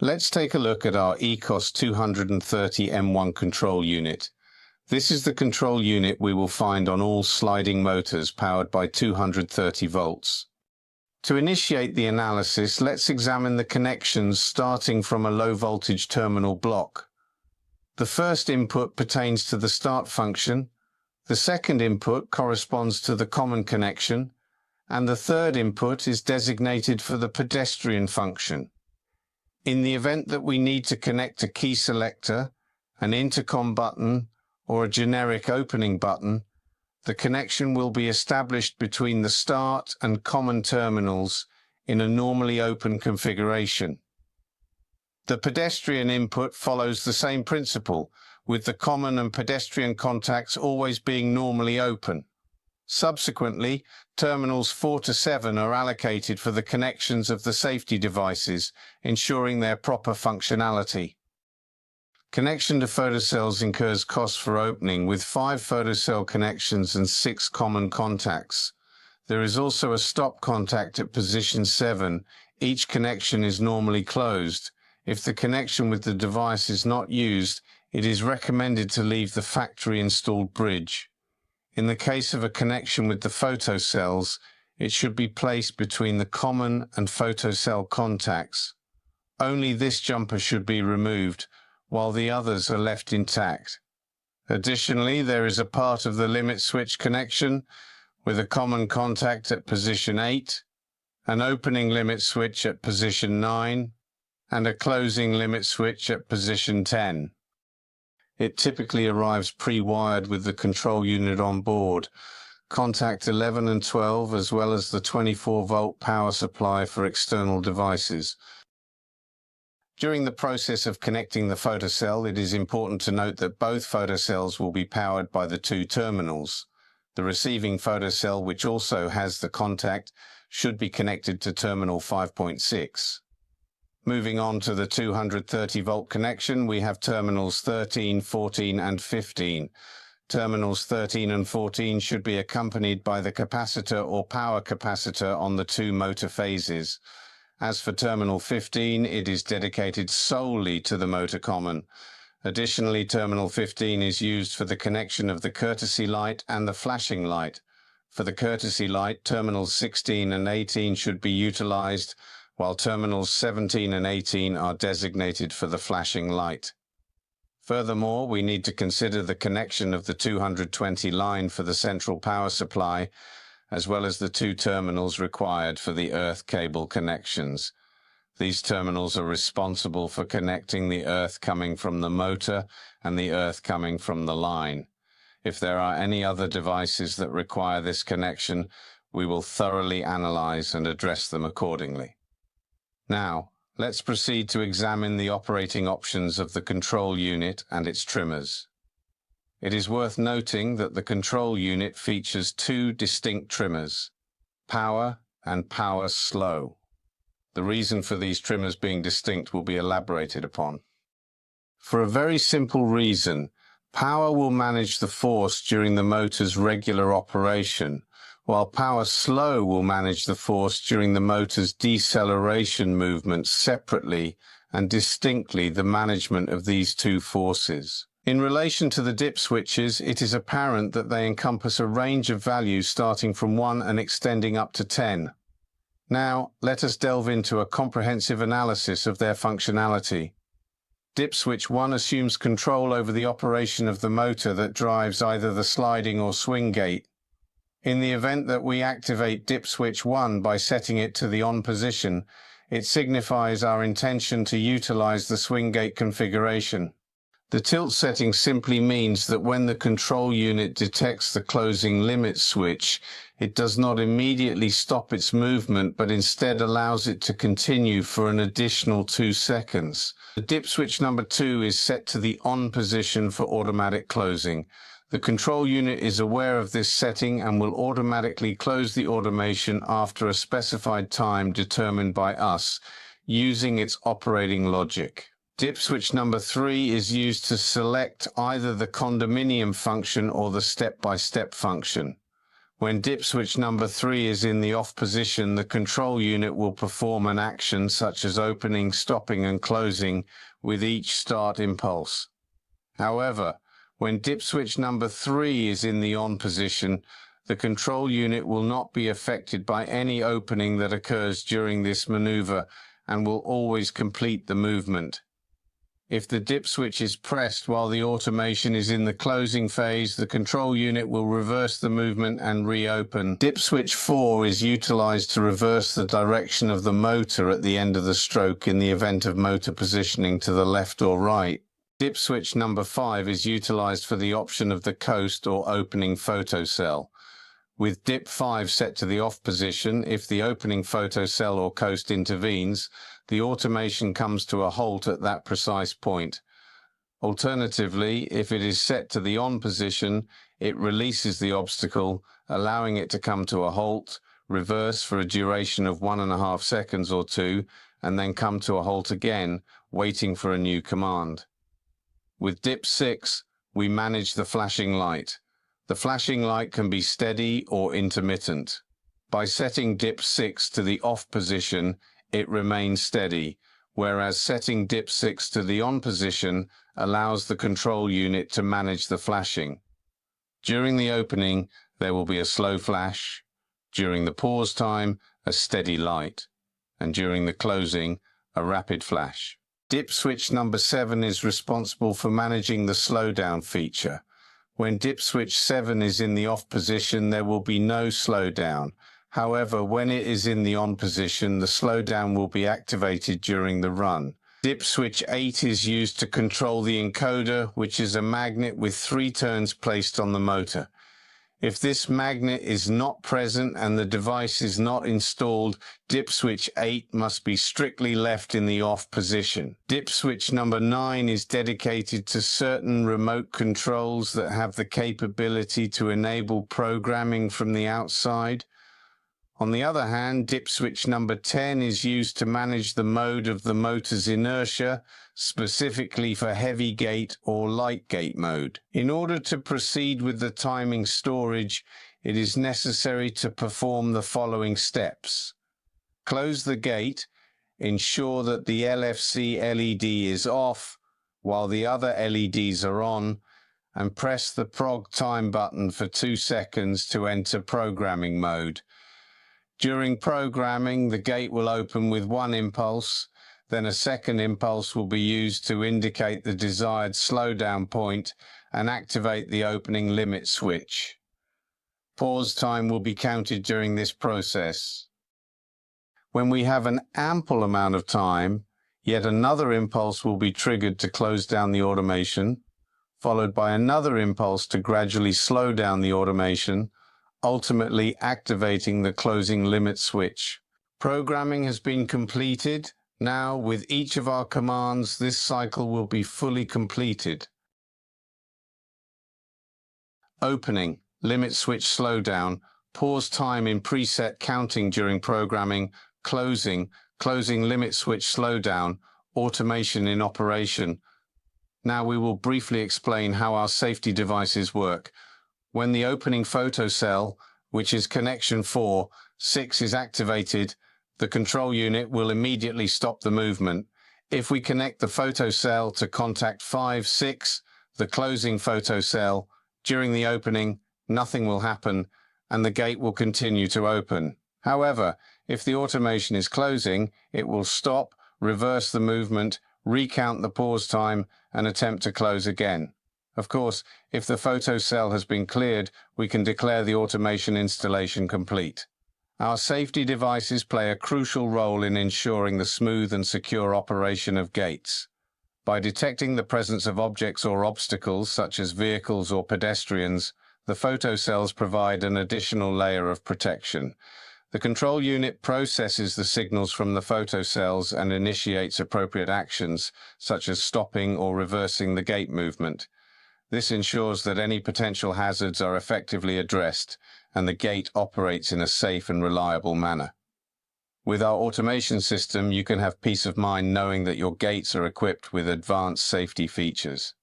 Let's take a look at our EKOS 230 M1 control unit. This is the control unit we will find on all sliding motors powered by 230 volts. To initiate the analysis, let's examine the connections starting from a low voltage terminal block. The first input pertains to the start function, the second input corresponds to the common connection, and the third input is designated for the pedestrian function. In the event that we need to connect a key selector, an intercom button, or a generic opening button, the connection will be established between the start and common terminals in a normally open configuration. The pedestrian input follows the same principle, with the common and pedestrian contacts always being normally open. Subsequently, terminals 4 to 7 are allocated for the connections of the safety devices, ensuring their proper functionality. Connection to photocells incurs costs for opening, with 5 photocell connections and 6 common contacts. There is also a stop contact at position 7. Each connection is normally closed. If the connection with the device is not used, it is recommended to leave the factory-installed bridge. In the case of a connection with the photocells, it should be placed between the common and photocell contacts. Only this jumper should be removed, while the others are left intact. Additionally, there is a part of the limit switch connection with a common contact at position 8, an opening limit switch at position 9, and a closing limit switch at position 10. It typically arrives pre-wired with the control unit on board, contact 11 and 12, as well as the 24-volt power supply for external devices. During the process of connecting the photocell, it is important to note that both photocells will be powered by the 2 terminals. The receiving photocell, which also has the contact, should be connected to terminal 5.6. Moving on to the 230-volt connection, we have terminals 13, 14, and 15. Terminals 13 and 14 should be accompanied by the capacitor or power capacitor on the 2 motor phases. As for terminal 15, it is dedicated solely to the motor common. Additionally, terminal 15 is used for the connection of the courtesy light and the flashing light. For the courtesy light, terminals 16 and 18 should be utilized, while terminals 17 and 18 are designated for the flashing light. Furthermore, we need to consider the connection of the 220 line for the central power supply, as well as the 2 terminals required for the earth cable connections. These terminals are responsible for connecting the earth coming from the motor and the earth coming from the line. If there are any other devices that require this connection, we will thoroughly analyze and address them accordingly. Now, let's proceed to examine the operating options of the control unit and its trimmers. It is worth noting that the control unit features 2 distinct trimmers, power and power slow. The reason for these trimmers being distinct will be elaborated upon. For a very simple reason, power will manage the force during the motor's regular operation, while power slow will manage the force during the motor's deceleration movements separately and distinctly. The management of these 2 forces. In relation to the dip switches, it is apparent that they encompass a range of values starting from 1 and extending up to 10. Now, let us delve into a comprehensive analysis of their functionality. Dip switch 1 assumes control over the operation of the motor that drives either the sliding or swing gate. In the event that we activate dip switch 1 by setting it to the on position, it signifies our intention to utilize the swing gate configuration. The tilt setting simply means that when the control unit detects the closing limit switch, it does not immediately stop its movement, but instead allows it to continue for an additional 2 seconds. The dip switch number 2 is set to the on position for automatic closing. The control unit is aware of this setting and will automatically close the automation after a specified time determined by us, using its operating logic. Dip switch number 3 is used to select either the condominium function or the step-by-step function. When dip switch number 3 is in the off position, the control unit will perform an action such as opening, stopping, and closing with each start impulse. However, when dip switch number 3 is in the on position, the control unit will not be affected by any opening that occurs during this maneuver and will always complete the movement. If the dip switch is pressed while the automation is in the closing phase, the control unit will reverse the movement and reopen. Dip switch 4 is utilized to reverse the direction of the motor at the end of the stroke in the event of motor positioning to the left or right. Dip switch number 5 is utilized for the option of the coast or opening photocell. With dip 5 set to the off position, if the opening photocell or coast intervenes, the automation comes to a halt at that precise point. Alternatively, if it is set to the on position, it releases the obstacle, allowing it to come to a halt, reverse for a duration of 1.5 seconds or 2, and then come to a halt again, waiting for a new command. With dip 6, we manage the flashing light. The flashing light can be steady or intermittent. By setting dip 6 to the off position, it remains steady, whereas setting dip 6 to the on position allows the control unit to manage the flashing. During the opening, there will be a slow flash. During the pause time, a steady light. And during the closing, a rapid flash. Dip switch number 7 is responsible for managing the slowdown feature. When dip switch 7 is in the off position, there will be no slowdown. However, when it is in the on position, the slowdown will be activated during the run. Dip switch 8 is used to control the encoder, which is a magnet with 3 turns placed on the motor. If this magnet is not present and the device is not installed, dip switch 8 must be strictly left in the off position. Dip switch number 9 is dedicated to certain remote controls that have the capability to enable programming from the outside. On the other hand, dip switch number 10 is used to manage the mode of the motor's inertia, specifically for heavy gate or light gate mode. In order to proceed with the timing storage, it is necessary to perform the following steps. Close the gate, ensure that the LFC LED is off while the other LEDs are on, and press the prog time button for 2 seconds to enter programming mode. During programming, the gate will open with 1 impulse, then a second impulse will be used to indicate the desired slowdown point and activate the opening limit switch. Pause time will be counted during this process. When we have an ample amount of time, yet another impulse will be triggered to close down the automation, followed by another impulse to gradually slow down the automation, ultimately activating the closing limit switch. Programming has been completed. Now, with each of our commands, this cycle will be fully completed. Opening, limit switch slowdown, pause time in preset counting during programming, closing limit switch slowdown, automation in operation. Now we will briefly explain how our safety devices work. When the opening photocell, which is connection 6, is activated, the control unit will immediately stop the movement. If we connect the photocell to contact 5, 6, the closing photocell, during the opening, nothing will happen and the gate will continue to open. However, if the automation is closing, it will stop, reverse the movement, recount the pause time, and attempt to close again. Of course, if the photocell has been cleared, we can declare the automation installation complete. Our safety devices play a crucial role in ensuring the smooth and secure operation of gates. By detecting the presence of objects or obstacles, such as vehicles or pedestrians, the photocells provide an additional layer of protection. The control unit processes the signals from the photocells and initiates appropriate actions, such as stopping or reversing the gate movement. This ensures that any potential hazards are effectively addressed and the gate operates in a safe and reliable manner. With our automation system, you can have peace of mind knowing that your gates are equipped with advanced safety features.